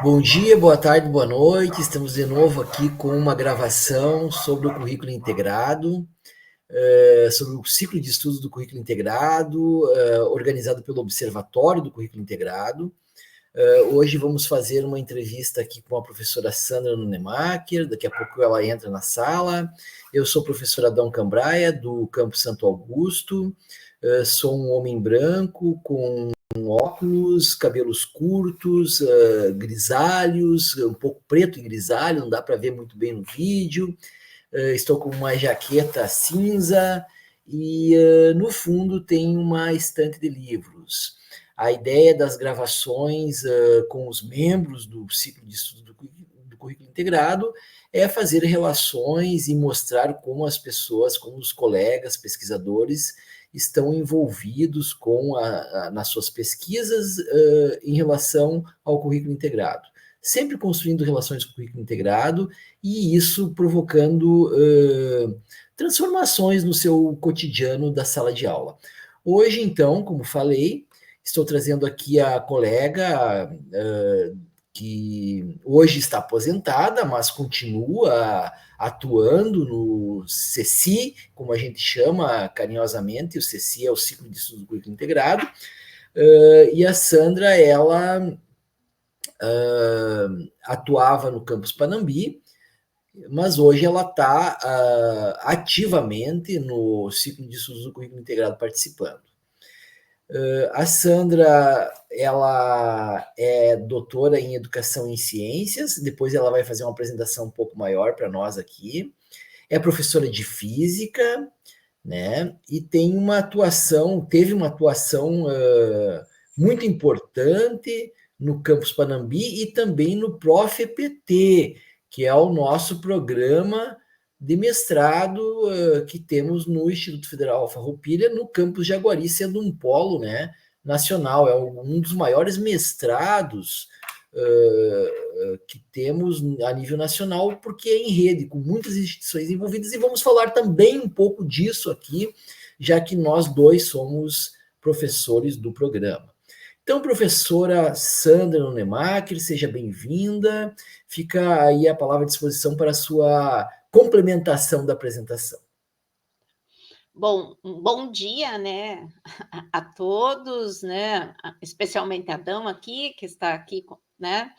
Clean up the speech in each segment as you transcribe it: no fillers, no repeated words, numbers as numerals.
Bom dia, boa tarde, boa noite. Estamos de novo aqui com uma gravação sobre o currículo integrado, sobre o ciclo de estudos do currículo integrado, organizado pelo Observatório do Currículo Integrado. Hoje vamos fazer uma entrevista aqui com a professora Sandra Nunemacher, daqui a pouco ela entra na sala. Eu sou o professor Adão Cambraia, do Campus Santo Augusto, sou um homem branco com óculos, cabelos curtos, grisalhos, um pouco preto e grisalho, não dá para ver muito bem no vídeo. Estou com uma jaqueta cinza e no fundo tem uma estante de livros. A ideia das gravações com os membros do ciclo de estudo do currículo integrado é fazer relações e mostrar como as pessoas, como os colegas pesquisadores estão envolvidos nas suas pesquisas em relação ao currículo integrado. Sempre construindo relações com o currículo integrado e isso provocando transformações no seu cotidiano da sala de aula. Hoje, então, como falei, estou trazendo aqui a colega que hoje está aposentada, mas continua atuando no CECI, como a gente chama carinhosamente, o CECI é o Ciclo de Estudo do Currículo Integrado, e a Sandra, ela atuava no campus Panambi, mas hoje ela está ativamente no ciclo de estudos do currículo integrado participando. A Sandra, ela é doutora em Educação em Ciências, depois ela vai fazer uma apresentação um pouco maior para nós aqui. É professora de Física, né? E teve uma atuação muito importante no Campus Panambi e também no ProfEPT, que é o nosso programa de mestrado que temos no Instituto Federal Farroupilha, no campus Jaguari, sendo um polo, né, nacional. É um dos maiores mestrados que temos a nível nacional, porque é em rede, com muitas instituições envolvidas, e vamos falar também um pouco disso aqui, já que nós dois somos professores do programa. Então, professora Sandra Nunemacher, seja bem-vinda. Fica aí a palavra à disposição para a sua complementação da apresentação. Bom, um bom dia, né, a todos, né, especialmente a Adão aqui, que está aqui, né,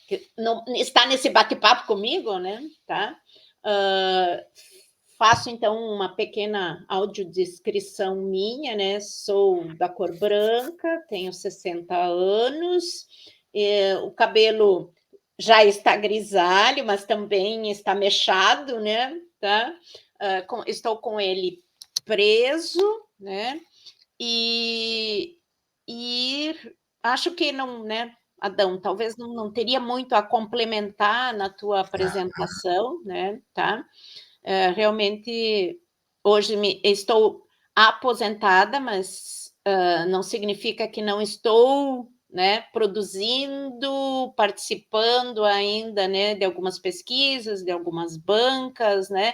que não, está nesse bate-papo comigo, né, tá? Uh, Faço, então, uma pequena audiodescrição minha, né, sou da cor branca, tenho 60 anos, o cabelo já está grisalho, mas também está mechado, né, tá? Estou com ele preso, né? E acho que não, né, Adão, talvez não teria muito a complementar na tua apresentação, né? Tá? Realmente, hoje estou aposentada, mas não significa que não estou, né, produzindo, participando ainda, né, de algumas pesquisas, de algumas bancas, né,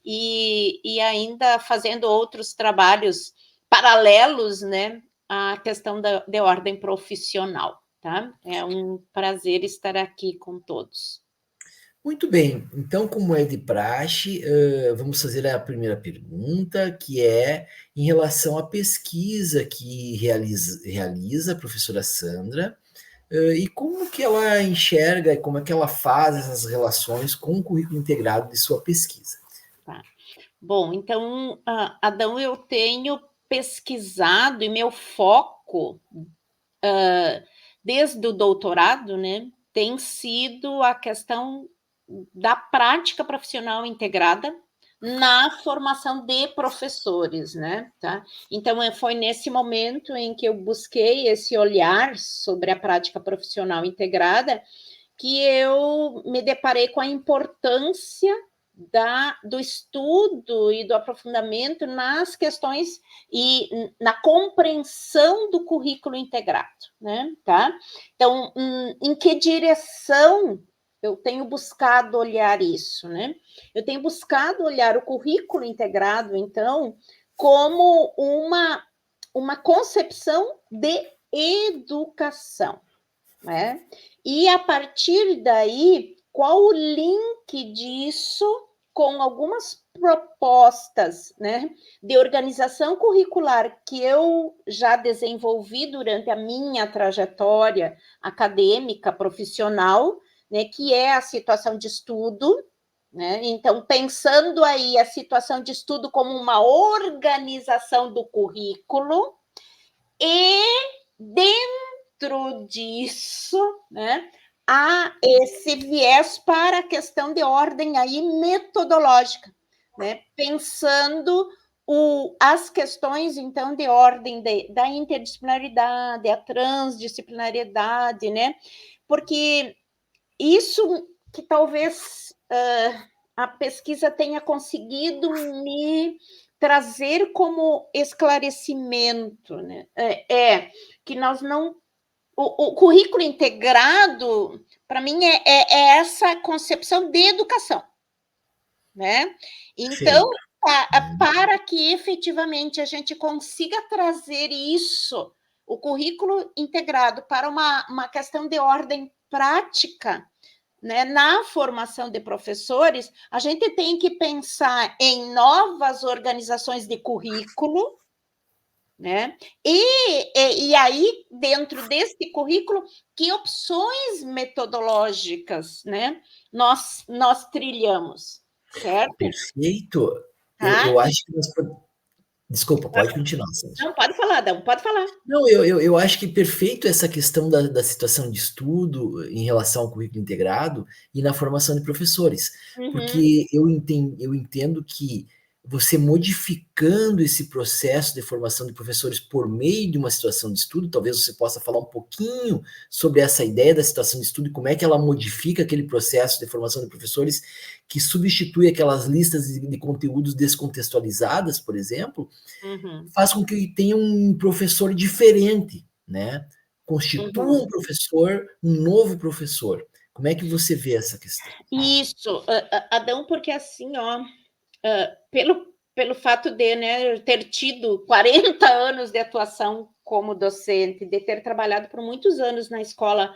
e ainda fazendo outros trabalhos paralelos, né, à questão de ordem profissional, tá? É um prazer estar aqui com todos. Muito bem, então, como é de praxe, vamos fazer a primeira pergunta, que é em relação à pesquisa que realiza a professora Sandra, e como que ela enxerga e como é que ela faz essas relações com o currículo integrado de sua pesquisa. Tá. Bom, então, Adão, eu tenho pesquisado e meu foco, desde o doutorado, né, tem sido a questão da prática profissional integrada na formação de professores, né, tá? Então, foi nesse momento em que eu busquei esse olhar sobre a prática profissional integrada que eu me deparei com a importância do estudo e do aprofundamento nas questões e na compreensão do currículo integrado, né? Tá? Então, em que direção eu tenho buscado olhar isso, né? Eu tenho buscado olhar o currículo integrado, então, como uma concepção de educação, né? E a partir daí, qual o link disso com algumas propostas, né, de organização curricular que eu já desenvolvi durante a minha trajetória acadêmica, profissional, né, que é a situação de estudo, né? Então, pensando aí a situação de estudo como uma organização do currículo e dentro disso, né, há esse viés para a questão de ordem aí metodológica, né? Pensando as questões, então, de ordem da interdisciplinaridade, a transdisciplinariedade, né? Porque isso que talvez a pesquisa tenha conseguido me trazer como esclarecimento, né? Que nós não. O currículo integrado, para mim, é essa concepção de educação, né? Então, Perfeito. para que efetivamente a gente consiga trazer isso, o currículo integrado, para uma questão de ordem prática, né, na formação de professores, a gente tem que pensar em novas organizações de currículo, né? E aí, dentro desse currículo, que opções metodológicas, né, nós trilhamos, certo? Perfeito. Tá? Eu acho que desculpa, pode continuar, Sandra. Não, pode falar, Adão, pode falar. Não, eu acho que perfeito essa questão da situação de estudo em relação ao currículo integrado e na formação de professores, Uhum, porque eu entendo que você modificando esse processo de formação de professores por meio de uma situação de estudo, talvez você possa falar um pouquinho sobre essa ideia da situação de estudo e como é que ela modifica aquele processo de formação de professores que substitui aquelas listas de conteúdos descontextualizadas, por exemplo, uhum, faz com que tenha um professor diferente, né? Constitua uhum. um professor, um novo professor. Como é que você vê essa questão? Isso, Adão, porque assim, ó, pelo fato de, né, eu ter tido 40 anos de atuação como docente, de ter trabalhado por muitos anos na escola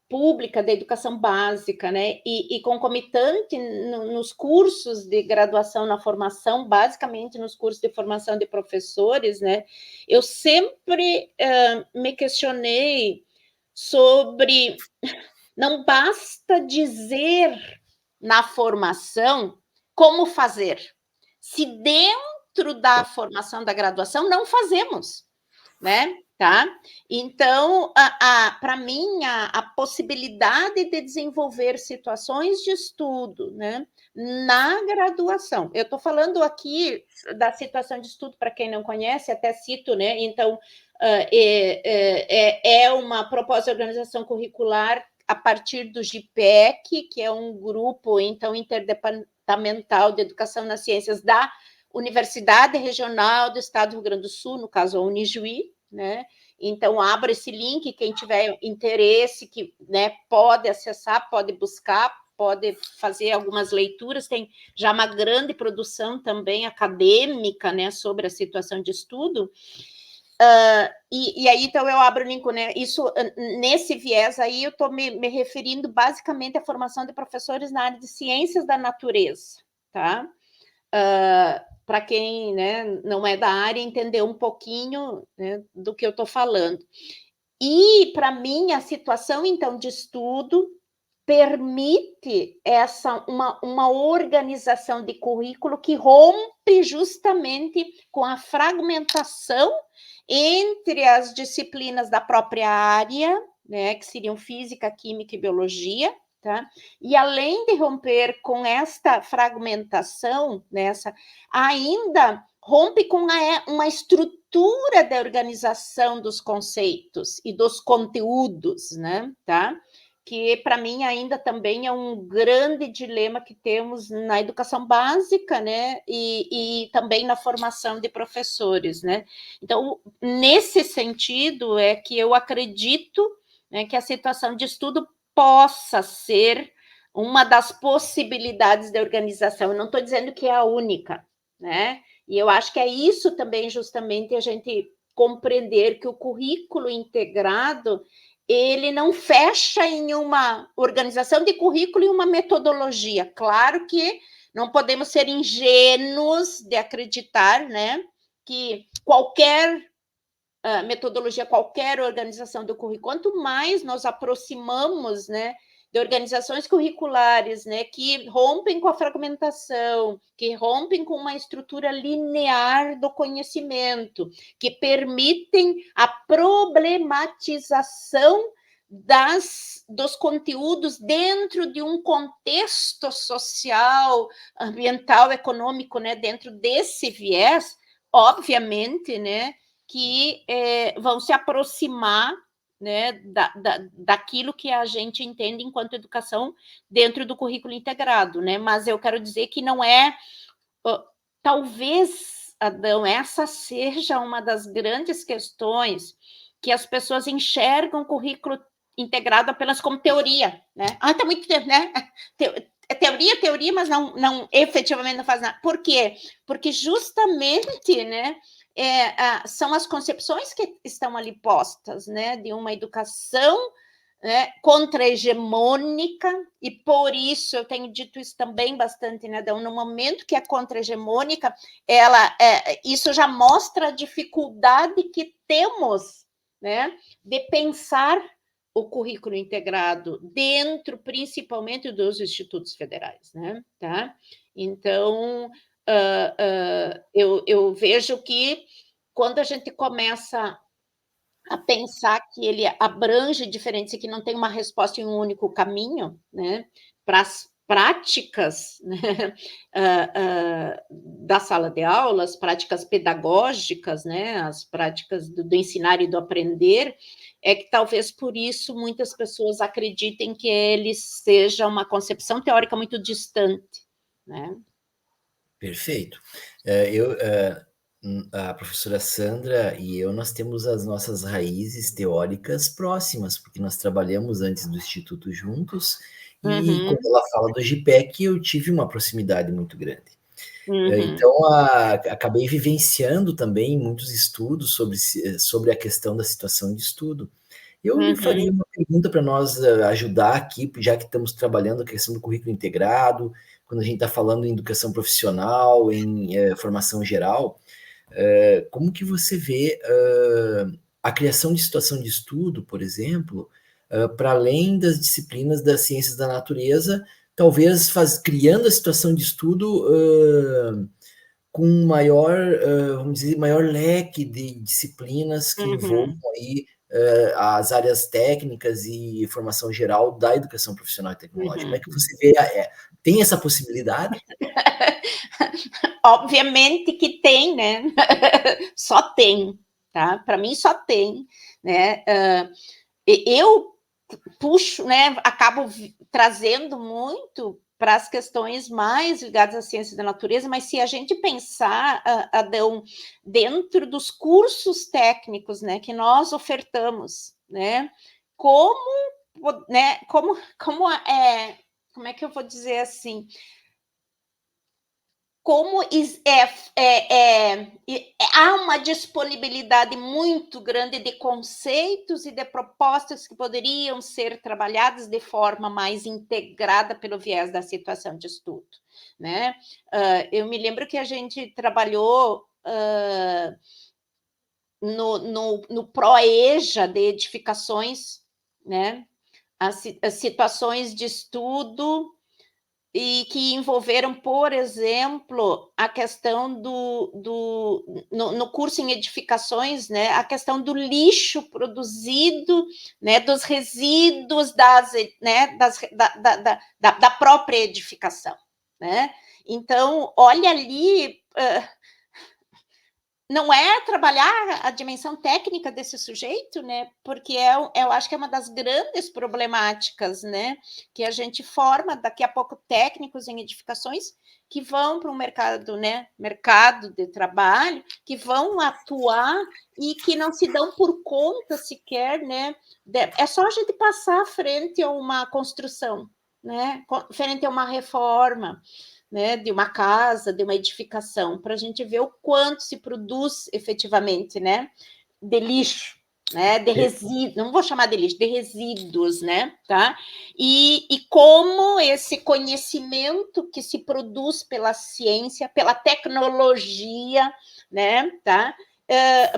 pública da educação básica, né, e concomitante nos cursos de graduação na formação, basicamente nos cursos de formação de professores, né, eu sempre me questionei sobre não basta dizer na formação como fazer, se dentro da formação da graduação não fazemos, né? Tá? Então, para mim, a possibilidade de desenvolver situações de estudo, né, na graduação. Eu estou falando aqui da situação de estudo, para quem não conhece, até cito, né? Então, é uma proposta de organização curricular a partir do GPEC, que é um grupo, então, interdepartamental de educação nas ciências da Universidade Regional do Estado do Rio Grande do Sul, no caso a Unijuí, né? Então, abra esse link, quem tiver interesse, que, né, pode acessar, pode buscar, pode fazer algumas leituras, tem já uma grande produção também acadêmica, né, sobre a situação de estudo. E aí, então, eu abro o link, né? Isso, nesse viés aí, eu estou me referindo basicamente à formação de professores na área de ciências da natureza, tá? Para quem, né, não é da área, entender um pouquinho, né, do que eu estou falando. E, para mim, a situação, então, de estudo permite uma organização de currículo que rompe justamente com a fragmentação entre as disciplinas da própria área, né, que seriam física, química e biologia, tá? E além de romper com esta fragmentação, nessa, ainda rompe com uma estrutura da organização dos conceitos e dos conteúdos, né? Tá? Que para mim ainda também é um grande dilema que temos na educação básica, né? E também na formação de professores, né? Então, nesse sentido, é que eu acredito, né, que a situação de estudo possa ser uma das possibilidades da organização. Eu não estou dizendo que é a única, né? E eu acho que é isso também, justamente, a gente compreender que o currículo integrado ele não fecha em uma organização de currículo e uma metodologia. Claro que não podemos ser ingênuos de acreditar, né, que qualquer metodologia, qualquer organização do currículo, quanto mais nós aproximamos, né, de organizações curriculares, né, que rompem com a fragmentação, que rompem com uma estrutura linear do conhecimento, que permitem a problematização dos conteúdos dentro de um contexto social, ambiental, econômico, né, dentro desse viés, obviamente, né, que vão se aproximar, né, daquilo que a gente entende enquanto educação dentro do currículo integrado, né? Mas eu quero dizer que não é, talvez, Adão, essa seja uma das grandes questões que as pessoas enxergam o currículo integrado apenas como teoria, né? Tá muito tempo, né? Teoria, mas não efetivamente não faz nada. Por quê? Porque justamente, né, são as concepções que estão ali postas, né, de uma educação, né, contra-hegemônica, e por isso eu tenho dito isso também bastante, né, no momento que é contra-hegemônica, isso já mostra a dificuldade que temos, né, de pensar o currículo integrado dentro, principalmente, dos institutos federais, né, tá? Então, eu vejo que quando a gente começa a pensar que ele abrange diferentes e que não tem uma resposta em um único caminho, né, para as práticas, né, da sala de aula, as práticas pedagógicas, né, as práticas do ensinar e do aprender, é que talvez por isso muitas pessoas acreditem que ele seja uma concepção teórica muito distante, né? Perfeito. A professora Sandra e eu, nós temos as nossas raízes teóricas próximas, porque nós trabalhamos antes do Instituto juntos, e quando ela fala do GPEC, eu tive uma proximidade muito grande. Então, acabei vivenciando também muitos estudos sobre a questão da situação de estudo. Eu lhe faria uma pergunta para nós ajudar aqui, já que estamos trabalhando a questão do currículo integrado, quando a gente está falando em educação profissional, em formação geral, como que você vê a criação de situação de estudo, por exemplo, para além das disciplinas das ciências da natureza, talvez criando a situação de estudo com maior, vamos dizer, maior leque de disciplinas que envolvam aí as áreas técnicas e formação geral da educação profissional e tecnológica. Como é que você vê? Tem essa possibilidade? Obviamente que tem, né? Só tem, tá? Para mim só tem, né? Eu puxo, né? Acabo trazendo muito para as questões mais ligadas às ciências da natureza, mas se a gente pensar, Adão, dentro dos cursos técnicos, né, que nós ofertamos, né, como é que eu vou dizer assim? Como há uma disponibilidade muito grande de conceitos e de propostas que poderiam ser trabalhadas de forma mais integrada pelo viés da situação de estudo, né? Eu me lembro que a gente trabalhou no PROEJA de edificações, né? As situações de estudo e que envolveram, por exemplo, a questão no curso em edificações, né, a questão do lixo produzido, né, dos resíduos né, da própria edificação, né? Então, olha ali, não é trabalhar a dimensão técnica desse sujeito, né? Porque eu acho que é uma das grandes problemáticas, né? Que a gente forma daqui a pouco técnicos em edificações que vão para um mercado, né? Mercado de trabalho, que vão atuar e que não se dão por conta sequer, né? É só a gente passar frente a uma construção, né? Frente a uma reforma, né, de uma casa, de uma edificação, para a gente ver o quanto se produz efetivamente, né, de lixo, né, de resíduos, não vou chamar de lixo, de resíduos, né, tá? E como esse conhecimento que se produz pela ciência, pela tecnologia, né, tá?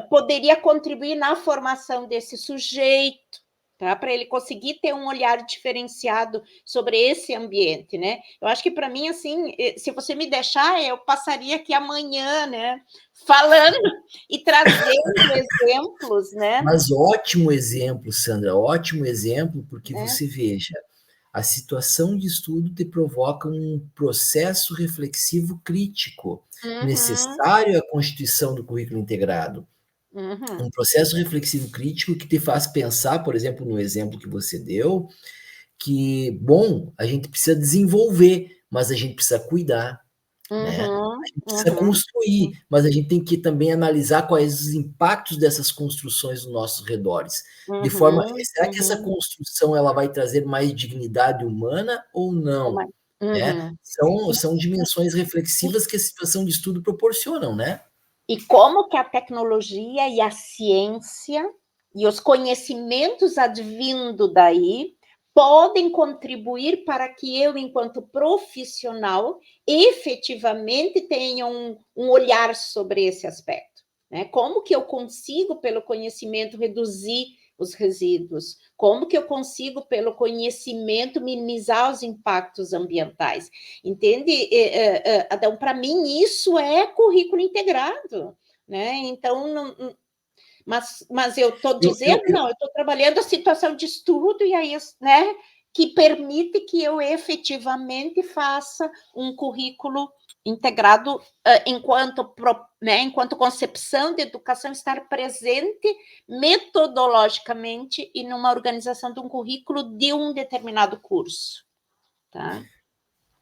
Poderia contribuir na formação desse sujeito, tá? Para ele conseguir ter um olhar diferenciado sobre esse ambiente, né? Eu acho que para mim, assim, se você me deixar, eu passaria aqui amanhã, né, falando e trazendo exemplos, né? Mas ótimo exemplo, Sandra, ótimo exemplo, porque É. você veja, a situação de estudo te provoca um processo reflexivo crítico, Uhum, necessário à constituição do currículo integrado. uhum, Um processo reflexivo crítico que te faz pensar, por exemplo, no exemplo que você deu, que, bom, a gente precisa desenvolver, mas a gente precisa cuidar, né? A uhum, gente precisa uhum, construir, mas a gente tem que também analisar quais os impactos dessas construções nos nossos redores. De forma, uhum, será que essa uhum. construção ela vai trazer mais dignidade humana ou não? Né? Uhum. São dimensões reflexivas que a situação de estudo proporcionam, né? E como que a tecnologia e a ciência e os conhecimentos advindo daí podem contribuir para que eu, enquanto profissional, efetivamente tenha um olhar sobre esse aspecto, né? Como que eu consigo, pelo conhecimento, reduzir os resíduos? Como que eu consigo, pelo conhecimento, minimizar os impactos ambientais? Entende? Então, para mim, isso é currículo integrado, né? Então, mas eu estou Eu, eu, dizendo, não, eu estou trabalhando a situação de estudo e aí, né, que permite que eu efetivamente faça um currículo integrado enquanto concepção de educação estar presente metodologicamente e numa organização de um currículo de um determinado curso, tá?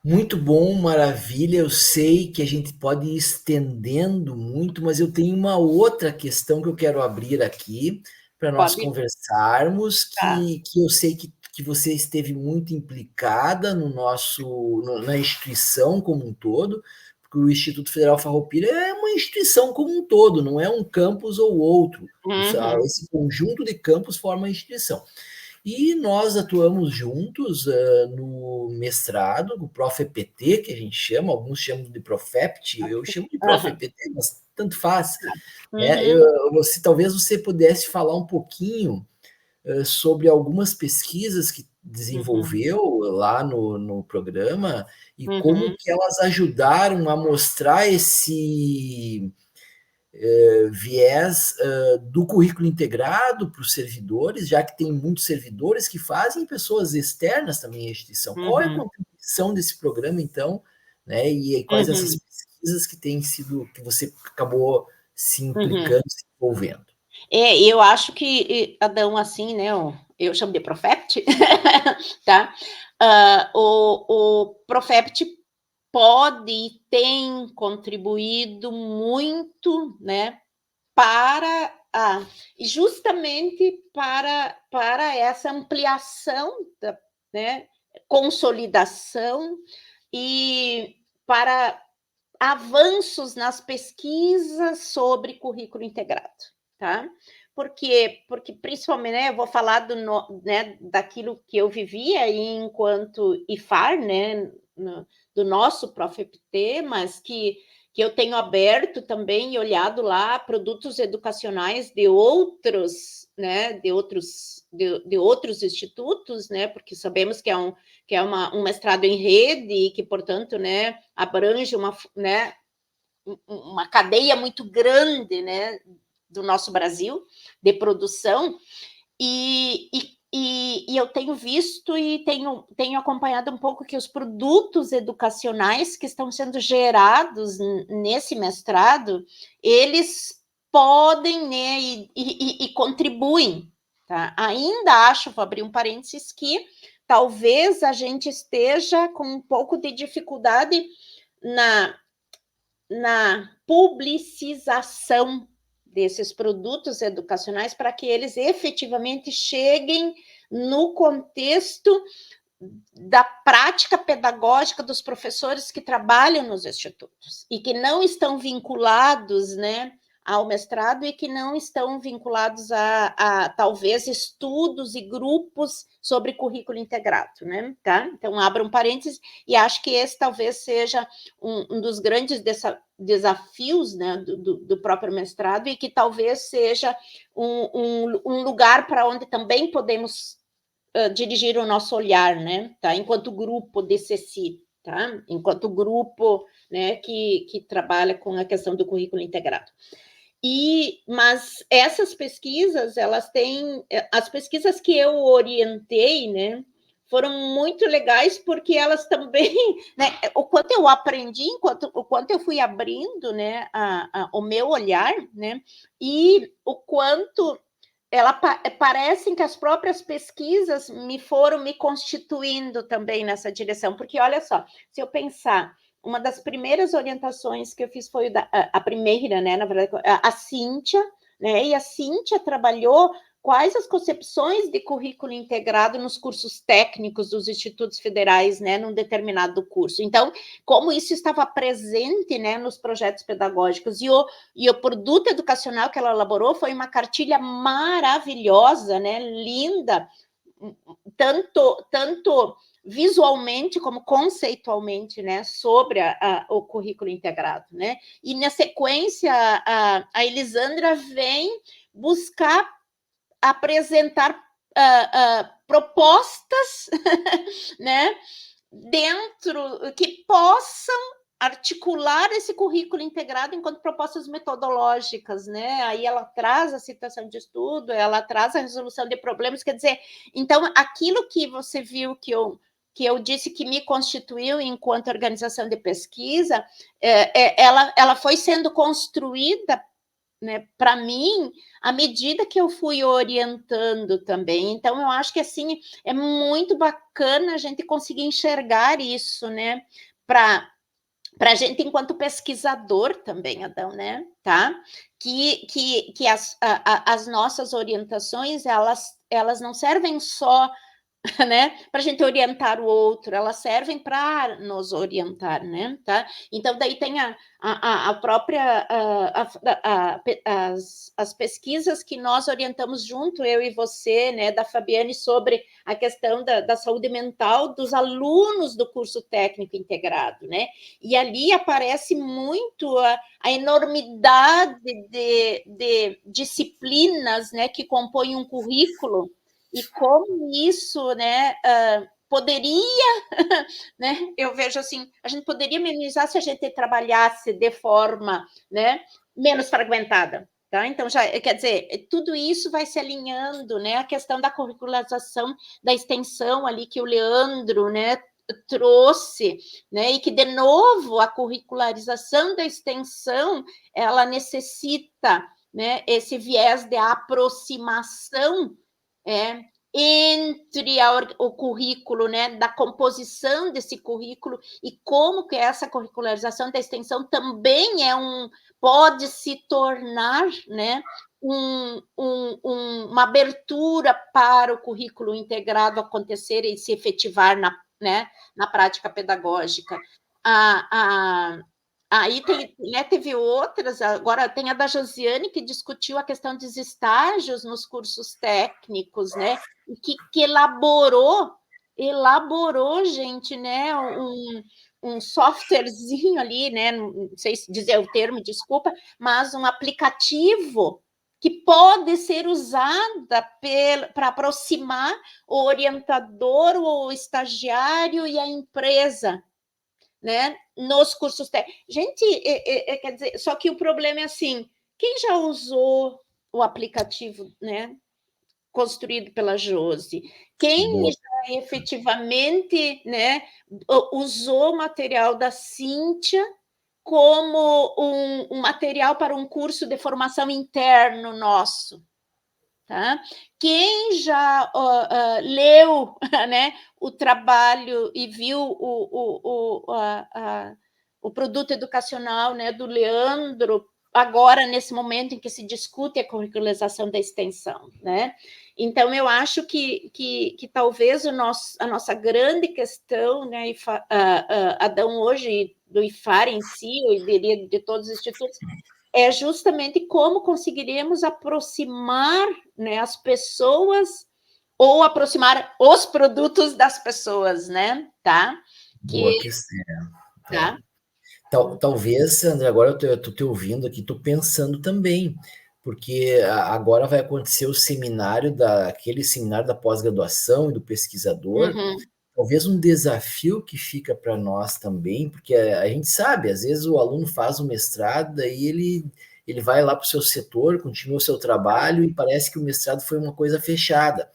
Muito bom, maravilha. Eu sei que a gente pode ir estendendo muito, mas eu tenho uma outra questão que eu quero abrir aqui para nós Pode, conversarmos, tá? que eu sei que você esteve muito implicada na instituição como um todo, porque o Instituto Federal Farroupilha é uma instituição como um todo, não é um campus ou outro. Uhum. Esse conjunto de campos forma a instituição. E nós atuamos juntos no mestrado, o ProfEPT, que a gente chama, alguns chamam de Profept, eu chamo de Aham. ProfEPT, mas tanto faz. Né? Uhum, Talvez você pudesse falar um pouquinho sobre algumas pesquisas que uhum, desenvolveu lá no programa e como uhum, que elas ajudaram a mostrar esse viés do currículo integrado para os servidores, já que tem muitos servidores que fazem pessoas externas também à instituição. Qual é a uhum, contribuição desse programa, então, né? E quais essas uhum, pesquisas que têm sido, que você acabou se uhum. implicando, se envolvendo? Eu acho que Adão, assim, né? Eu chamo de Profept, tá? O Profept pode e tem contribuído muito, né, para justamente para essa ampliação da, né, consolidação e para avanços nas pesquisas sobre currículo integrado, tá? Porque principalmente, né, eu vou falar né, daquilo que eu vivia enquanto IFAR, né, do nosso ProfEPT, mas que eu tenho aberto também e olhado lá produtos educacionais de outros, né, de outros institutos, né, porque sabemos que é um mestrado em rede e que, portanto, né, abrange né, uma cadeia muito grande, né, do nosso Brasil de produção e eu tenho visto e tenho acompanhado um pouco que os produtos educacionais que estão sendo gerados nesse mestrado, eles podem, né, e contribuem. Tá? Ainda acho, vou abrir um parênteses, que talvez a gente esteja com um pouco de dificuldade na publicização desses produtos educacionais para que eles efetivamente cheguem no contexto da prática pedagógica dos professores que trabalham nos institutos e que não estão vinculados, né, ao mestrado e que não estão vinculados a talvez estudos e grupos sobre currículo integrado, né? Tá? Então, abro um parênteses e acho que esse talvez seja um dos grandes desafios, né, do próprio mestrado e que talvez seja um lugar para onde também podemos dirigir o nosso olhar, né? Tá? Enquanto grupo DCC, tá? Enquanto grupo, né, que trabalha com a questão do currículo integrado. Mas essas pesquisas, elas têm... As pesquisas que eu orientei, né, foram muito legais porque elas também... Né, o quanto eu aprendi, o quanto eu fui abrindo, né, o meu olhar, né, e o quanto... parecem que as próprias pesquisas foram me constituindo também nessa direção, porque olha só, se eu pensar, uma das primeiras orientações que eu fiz foi a primeira, né, na verdade, a Cíntia, né, e a Cíntia trabalhou quais as concepções de currículo integrado nos cursos técnicos dos institutos federais, né, num determinado curso. Então, como isso estava presente, né, nos projetos pedagógicos, e o produto educacional que ela elaborou foi uma cartilha maravilhosa, né, linda, tanto visualmente como conceitualmente, né, sobre o currículo integrado, né? E na sequência a Elisandra vem buscar apresentar propostas, né, dentro que possam articular esse currículo integrado enquanto propostas metodológicas, né? Aí ela traz a citação de estudo, ela traz a resolução de problemas, quer dizer, então aquilo que você viu que eu disse que me constituiu enquanto organização de pesquisa, ela foi sendo construída, né, para mim, à medida que eu fui orientando também. Então, eu acho que, assim, é muito bacana a gente conseguir enxergar isso, né, para a gente enquanto pesquisador também, Adão, né, tá? Que as nossas orientações, elas não servem só né, para a gente orientar o outro, elas servem para nos orientar, né, tá? Então, daí tem a própria, as pesquisas que nós orientamos junto, eu e você, né, da Fabiane, sobre a questão da saúde mental dos alunos do curso técnico integrado, né, e ali aparece muito a enormidade de disciplinas, né, que compõem um currículo, e como isso, né, poderia, né, eu vejo assim, a gente poderia minimizar se a gente trabalhasse de forma, né, menos fragmentada, tá? Então, já, quer dizer, tudo isso vai se alinhando, né, a questão da curricularização, da extensão ali que o Leandro, né, trouxe, né, e que, de novo, a curricularização da extensão, ela necessita, né, esse viés de aproximação entre o currículo, né, da composição desse currículo e como que essa curricularização da extensão também pode se tornar, né, uma abertura para o currículo integrado acontecer e se efetivar na prática pedagógica. Aí teve outras, agora tem a da Josiane, que discutiu a questão dos estágios nos cursos técnicos, né? E que elaborou, gente, né? Um softwarezinho ali, né? Não sei se dizer o termo, desculpa, mas um aplicativo que pode ser usada para aproximar o orientador, o estagiário e a empresa, né, nos cursos técnicos. Gente, quer dizer, só que o problema é assim, quem já usou o aplicativo, né, construído pela Josi? Quem já efetivamente, né, usou o material da Cíntia como um material para um curso de formação interno nosso? Tá? Quem já leu, né, o trabalho e viu o produto educacional, né, do Leandro, agora nesse momento em que se discute a curricularização da extensão, né? Então, eu acho que talvez a nossa grande questão, né, Adão, hoje, do IFAR em si, eu diria de todos os institutos, é justamente como conseguiremos aproximar, né, as pessoas ou aproximar os produtos das pessoas, né? Tá? Boa questão. Tá? Talvez, Sandra, agora eu estou te ouvindo aqui, estou pensando também, porque agora vai acontecer o seminário aquele seminário da pós-graduação e do pesquisador. Uhum. Talvez um desafio que fica para nós também, porque a gente sabe, às vezes o aluno faz o mestrado, daí ele vai lá para o seu setor, continua o seu trabalho e parece que o mestrado foi uma coisa fechada.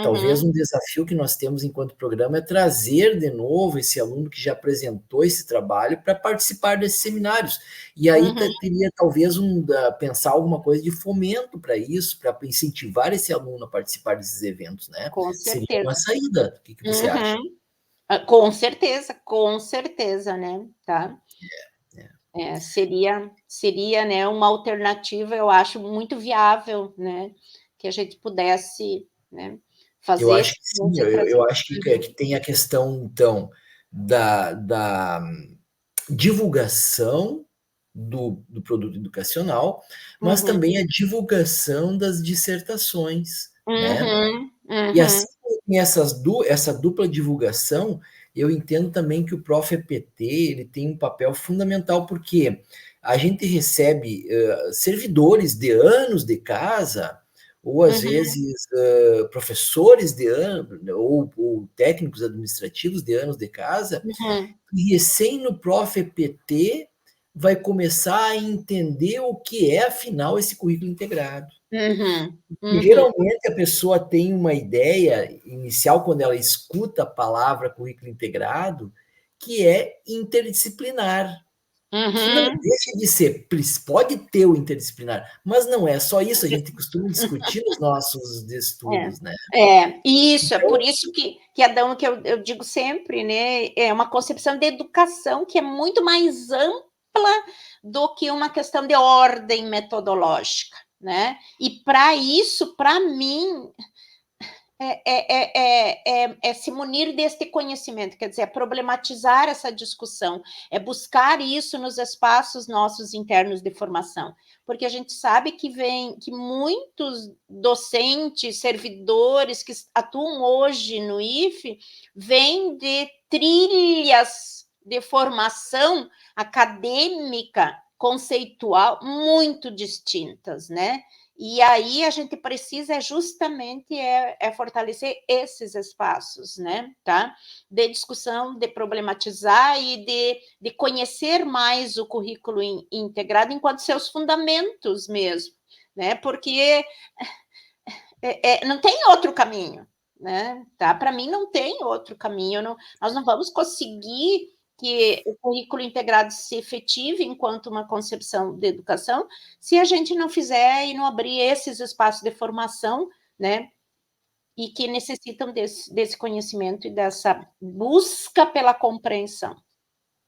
Talvez um desafio que nós temos enquanto programa é trazer de novo esse aluno que já apresentou esse trabalho para participar desses seminários. E aí teria talvez pensar alguma coisa de fomento para isso, para incentivar esse aluno a participar desses eventos, né? Com certeza. Seria uma saída. O que você acha? Com certeza, né? Tá? Seria, né, uma alternativa, eu acho, muito viável, né? Que a gente pudesse, né, fazer. Eu acho que sim, eu acho que tem a questão, então, da divulgação do produto educacional, mas também a divulgação das dissertações, né? E assim como tem essa dupla divulgação, eu entendo também que o Prof. EPT ele tem um papel fundamental, porque a gente recebe servidores de anos de casa, ou às vezes professores de anos, ou técnicos administrativos de anos de casa, e recém no Prof. EPT vai começar a entender o que é, afinal, esse currículo integrado. E geralmente a pessoa tem uma ideia inicial, quando ela escuta a palavra currículo integrado, que é interdisciplinar. Que não deixa de ser, pode ter o interdisciplinar, mas não é só isso, a gente costuma discutir nos nossos estudos, né? Isso, é por isso que Adão, que eu digo sempre, né, é uma concepção de educação que é muito mais ampla do que uma questão de ordem metodológica, né? E para isso, para mim, é se munir deste conhecimento, quer dizer, é problematizar essa discussão, é buscar isso nos espaços nossos internos de formação, porque a gente sabe que muitos docentes, servidores que atuam hoje no IFE, vêm de trilhas de formação acadêmica, conceitual, muito distintas, né? E aí a gente precisa justamente fortalecer esses espaços, né? Tá? De discussão, de problematizar e de conhecer mais o currículo integrado enquanto seus fundamentos mesmo, né? Porque não tem outro caminho, né? Tá? Para mim não tem outro caminho. Nós não vamos conseguir que o currículo integrado se efetive enquanto uma concepção de educação, se a gente não fizer e não abrir esses espaços de formação, né, e que necessitam desse conhecimento e dessa busca pela compreensão.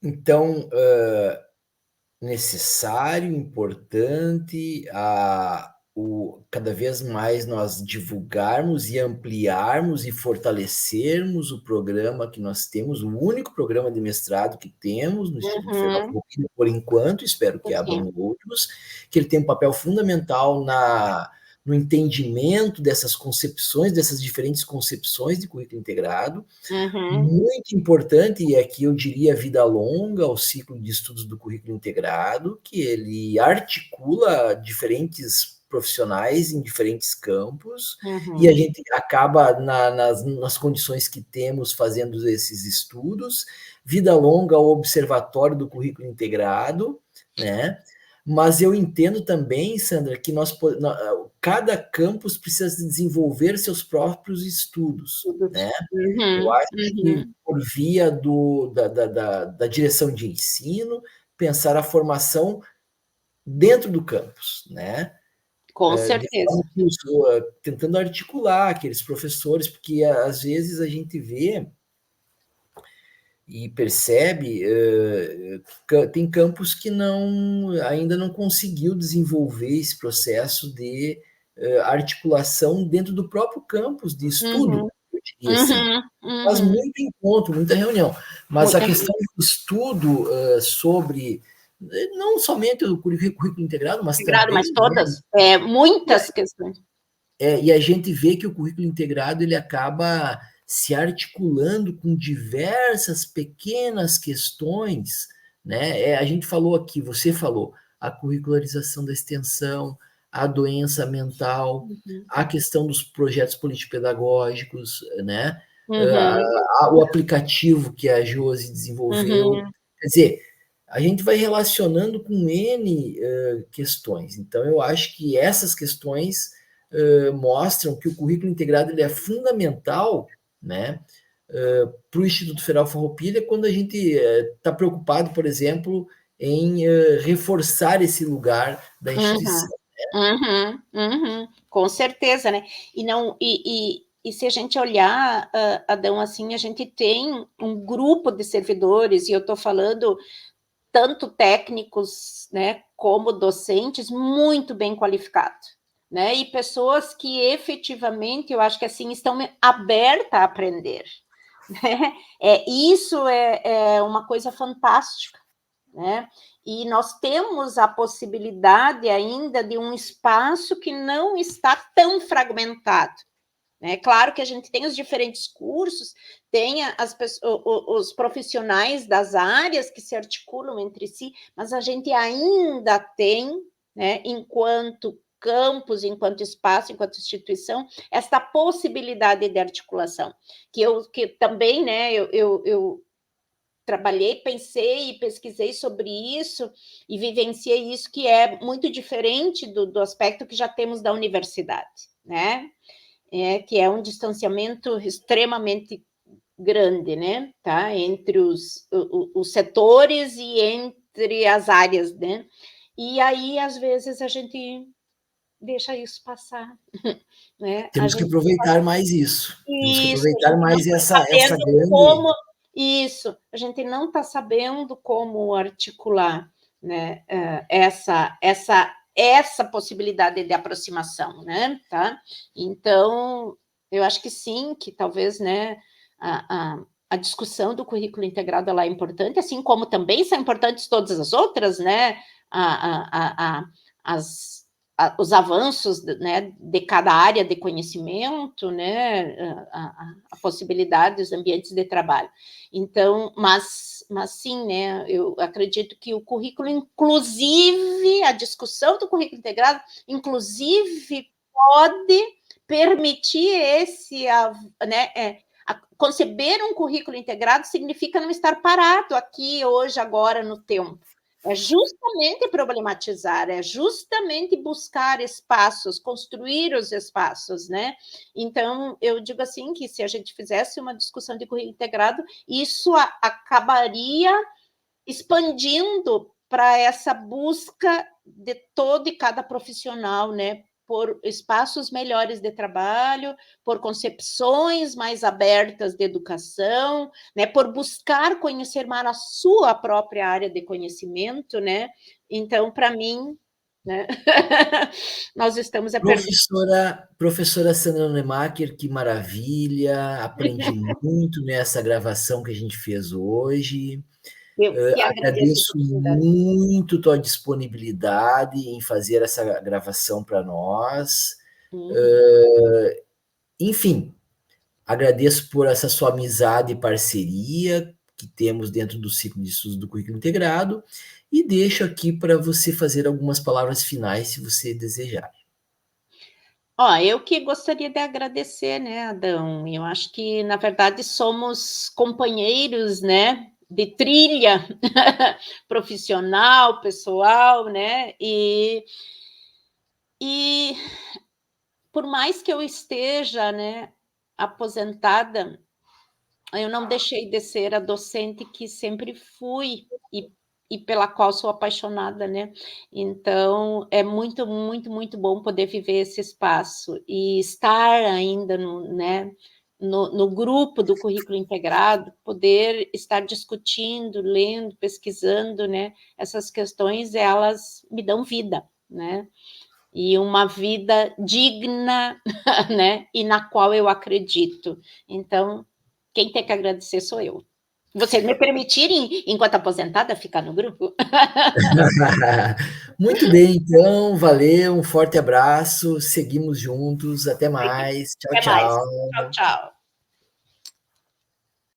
Então, necessário, importante, cada vez mais nós divulgarmos e ampliarmos e fortalecermos o programa que nós temos, o único programa de mestrado que temos no Instituto Federal Farroupilha, por enquanto, espero que abram outros, que ele tem um papel fundamental no entendimento dessas concepções, dessas diferentes concepções de currículo integrado. Muito importante, e aqui eu diria vida longa, o ciclo de estudos do currículo integrado, que ele articula diferentes profissionais em diferentes campos, e a gente acaba, nas condições que temos, fazendo esses estudos. Vida longa ao observatório do currículo integrado, né? Mas eu entendo também, Sandra, que cada campus precisa desenvolver seus próprios estudos, né? Eu acho que por via da direção de ensino, pensar a formação dentro do campus, né? Com certeza. Tentando articular aqueles professores, porque às vezes a gente vê e percebe, tem campos que ainda não conseguiu desenvolver esse processo de articulação dentro do próprio campus de estudo, eu diria assim. Faz muito encontro, muita reunião, mas a questão do estudo sobre não somente o currículo integrado, mas Integrado, mas também, todas, muitas questões. e a gente vê que o currículo integrado ele acaba se articulando com diversas pequenas questões, né? A gente falou aqui, você falou, a curricularização da extensão, a doença mental, a questão dos projetos político-pedagógicos, né? O aplicativo que a Josi desenvolveu. Quer dizer, a gente vai relacionando com N questões. Então, eu acho que essas questões mostram que o currículo integrado ele é fundamental, né, para o Instituto Federal Farroupilha quando a gente está preocupado, por exemplo, em reforçar esse lugar da instituição. Com certeza, né? E se a gente olhar, Adão, assim, a gente tem um grupo de servidores, e eu estou falando tanto técnicos, né, como docentes, muito bem qualificados, né? E pessoas que efetivamente, eu acho que assim, estão abertas a aprender. Né? Isso é uma coisa fantástica, né? E nós temos a possibilidade ainda de um espaço que não está tão fragmentado. É claro que a gente tem os diferentes cursos, tem os profissionais das áreas que se articulam entre si, mas a gente ainda tem, né, enquanto campus, enquanto espaço, enquanto instituição, esta possibilidade de articulação, que também, né, eu trabalhei, pensei e pesquisei sobre isso e vivenciei isso, que é muito diferente do aspecto que já temos da universidade, né? Que é um distanciamento extremamente grande, né? Tá? Entre os setores e entre as áreas, né? E aí, às vezes, a gente deixa isso passar. Né? Temos que aproveitar mais isso. Temos que Isso, a aproveitar gente não mais está essa sabendo grande. como. Isso, a gente não está sabendo como articular, né, essa possibilidade de aproximação, né? Tá? Então, eu acho que sim, que talvez, né, a discussão do currículo integrado ela é importante, assim como também são importantes todas as outras, né? Os avanços, né, de cada área de conhecimento, né, a possibilidade, os ambientes de trabalho. Então, mas sim, né, eu acredito que o currículo, inclusive, a discussão do currículo integrado, inclusive, pode permitir né, conceber um currículo integrado significa não estar parado aqui, hoje, agora, no tempo. É justamente problematizar, é justamente buscar espaços, construir os espaços, né? Então, eu digo assim, que se a gente fizesse uma discussão de currículo integrado, isso acabaria expandindo para essa busca de todo e cada profissional, né? Por espaços melhores de trabalho, por concepções mais abertas de educação, né, por buscar conhecer mais a sua própria área de conhecimento, né? Então, para mim, né, nós estamos Professora Sandra Nemacher, que maravilha, aprendi muito nessa gravação que a gente fez hoje. eu que agradeço a Agradeço oportunidade. muito tua disponibilidade em fazer essa gravação para nós. Enfim, agradeço por essa sua amizade e parceria que temos dentro do ciclo de estudos do currículo integrado e deixo aqui para você fazer algumas palavras finais, se você desejar. Eu que gostaria de agradecer, né, Adão? Eu acho que, na verdade, somos companheiros, né, de trilha profissional, pessoal, né? E por mais que eu esteja, né, aposentada, eu não deixei de ser a docente que sempre fui e pela qual sou apaixonada, né? Então, é muito, muito, muito bom poder viver esse espaço e estar ainda no grupo do currículo integrado, poder estar discutindo, lendo, pesquisando, né? Essas questões, elas me dão vida, né? E uma vida digna, né? E na qual eu acredito. Então, quem tem que agradecer sou eu. Vocês me permitirem, enquanto aposentada, ficar no grupo? Muito bem, então, valeu, um forte abraço, seguimos juntos, até mais, tchau, Até mais. tchau. Tchau, tchau.